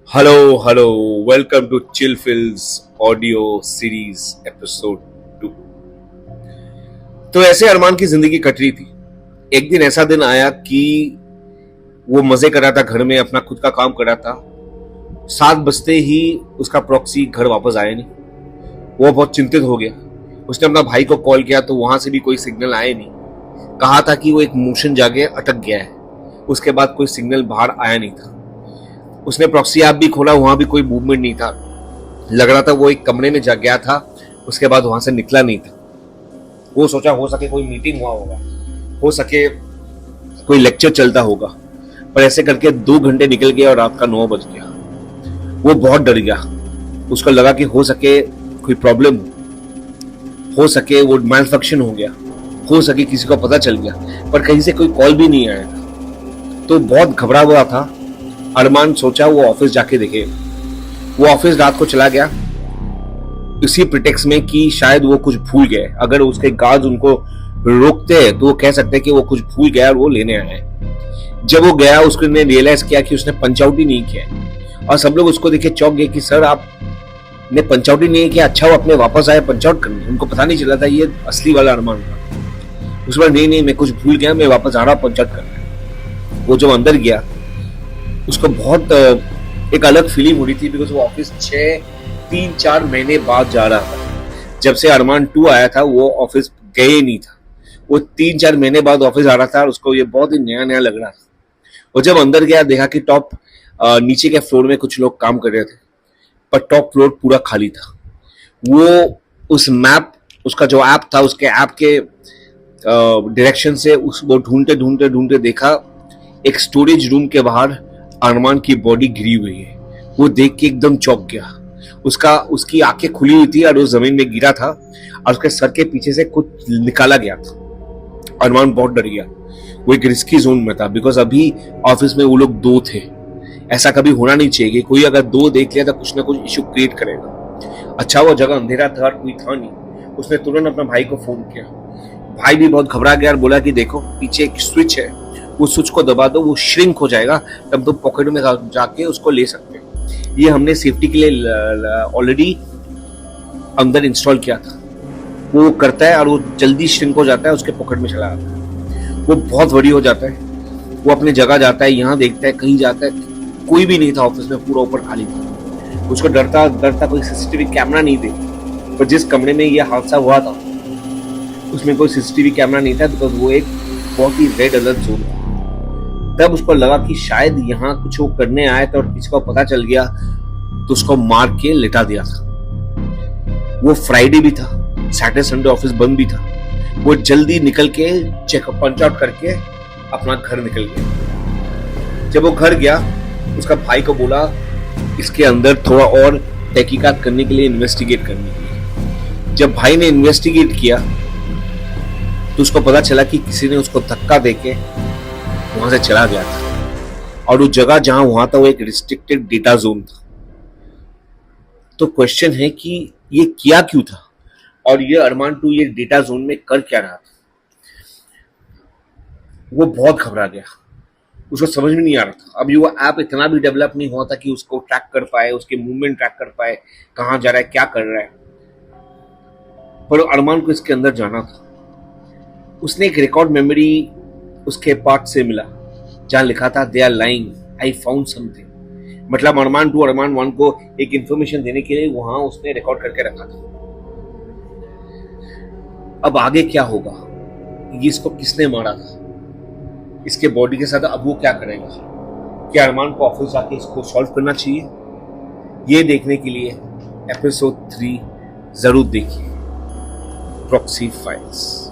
Hello welcome to chill fills audio series episode 2। तो ऐसे अरमान की जिंदगी कट रही थी। एक दिन ऐसा दिन आया कि वो मजे कर रहा था, घर में अपना खुद का काम कर रहा था। 7 बजते ही उसका प्रॉक्सी घर वापस आया नहीं। वो बहुत चिंतित हो गया। उसने अपना भाई को कॉल किया तो वहां से भी कोई सिग्नल आया नहीं। कहा था कि वो एक मोशन जाके अटक गया है। उसके बाद कोई सिग्नल बाहर आया नहीं था। उसने प्रॉक्सी ऐप भी खोला, वहां भी कोई मूवमेंट नहीं था। लग रहा था वो एक कमरे में जा गया था, उसके बाद वहां से निकला नहीं था। वो सोचा हो सके कोई मीटिंग हुआ होगा, हो सके कोई लेक्चर चलता होगा। पर ऐसे करके 2 घंटे निकल गए और रात का 9 बज गया। वो बहुत डर गया। उसको लगा कि हो सके कोई प्रॉब्लम हो सके वो मैल फंक्शन हो गया, हो सके किसी को पता चल गया। पर कहीं से कोई कॉल भी नहीं आया था। तो बहुत घबरा हुआ था। अरमान सोचा वो ऑफिस जाके देखे। वो ऑफिस रात को चला गया इसी प्रिटेक्स में कि शायद वो कुछ भूल गए। अगर उसके गार्ड उनको रोकते हैं तो वो कह सकते हैं कि वो कुछ भूल गया और वो लेने आए। जब वो गया उसने रियलाइज किया कि उसने पंच आउट ही नहीं किया। और सब लोग उसको देखे चौंक गए कि सर आपने पंच आउट ही नहीं किया। अच्छा वो अपने वापस आए पंच आउट करने। उनको पता नहीं चला था ये असली वाला अरमान था। उस बार नहीं मैं कुछ भूल गया, मैं वापस आ रहा हूँ पंच आउट करने। वो जब अंदर गया उसको बहुत एक अलग फीलिंग हो रही थी, बिकॉज वो ऑफिस 3-4 महीने बाद जा रहा था। जब से अरमान 2 आया था वो ऑफिस गए ही नहीं था। वो 3-4 महीने बाद ऑफिस आ रहा था और उसको ये बहुत ही नया नया लग रहा था। वो जब अंदर गया देखा कि नीचे के फ्लोर में कुछ लोग काम कर रहे थे, पर टॉप फ्लोर पूरा खाली था। वो उस मैप, उसका जो ऐप था, उसके ऐप के डायरेक्शन से वो ढूंढते ढूंढते ढूंढते देखा एक स्टोरेज रूम के बाहर अरमान की बॉडी गिरी हुई है। वो देख के एकदम चौंक गया। उसकी आंखें खुली हुई थी और वो जमीन में गिरा था और उसके सर के पीछे से कुछ निकाला गया था। अरमान बहुत डर गया। वो एक रिस्की जोन में था, बिकॉज अभी ऑफिस में वो लोग 2 थे। ऐसा कभी होना नहीं चाहिए। कोई अगर 2 देख लिया तो कुछ ना कुछ इशू क्रिएट करेगा। अच्छा वो जगह अंधेरा था और कोई था नहीं। उसने तुरंत अपना भाई को फोन किया। भाई भी बहुत घबरा गया और बोला कि देखो पीछे एक स्विच है, वो स्विच को दबा दो, वो श्रिंक हो जाएगा, तब तो पॉकेट में जाके उसको ले सकते हैं। ये हमने सेफ्टी के लिए ऑलरेडी अंदर इंस्टॉल किया था। वो करता है और वो जल्दी श्रिंक हो जाता है, उसके पॉकेट में चला आता है। वो बहुत वरी हो जाता है। वो अपनी जगह जाता है, यहाँ देखता है, कहीं जाता है, कोई भी नहीं था ऑफिस में, पूरा ऊपर खाली था। उसको डरता डरता कोई सीसीटीवी कैमरा नहीं देखा। पर जिस कमरे में यह हादसा हुआ था उसमें कोई सीसीटीवी कैमरा नहीं था, बिकॉज वो एक बहुत ही रेड अलर्ट जोन था। तब उसको लगा कि शायद यहाँ कुछ वो करने आया था और किसी को पता चल गया तो उसको मार के लिटा दिया था। वो फ्राइडे भी था, सैटरडे संडे ऑफिस बंद भी था। वो जल्दी निकल के चेकअप पंच आउट करके अपना घर निकल गया। जब वो घर गया उसका भाई को बोला इसके अंदर थोड़ा और तहकीकात करने के लिए, इन्वेस्टिगेट करने के लिए। जब भाई ने इन्वेस्टिगेट किया तो उसको पता चला कि किसी ने उसको धक्का देके वहां से चला गया था और वो जगह जहां हुआ था वो एक रिस्ट्रिक्टेड डेटा जोन था। तो क्वेश्चन है कि ये किया क्यों था और ये अरमान 2 ये डेटा जोन में कर क्या रहा था। वो बहुत घबरा गया। उसको समझ में नहीं आ रहा था। अभी वो ऐप इतना भी डेवलप नहीं हुआ था कि उसको ट्रैक कर पाए, उसके मूवमेंट ट्रैक कर पाए, कहां जा रहा है, क्या कर रहा है। पर अरमान को इसके अंदर जाना था। उसने एक रिकॉर्ड मेमोरी उसके पार्ट से मिला जहां लिखा था they are lying, I found something. मतलब अरमान 2 अरमान 1 को एक इंफॉर्मेशन देने के लिए वहां उसने रिकॉर्ड करके रखा था। अब आगे क्या होगा, ये इसको किसने मारा था, इसके बॉडी के साथ अब वो क्या करेगा। क्या अरमान को ऑफिस जाके इसको सॉल्व करना चाहिए? ये देखने के लिए एपिसोड 3 जरूर देखिए, प्रॉक्सी फाइल्स।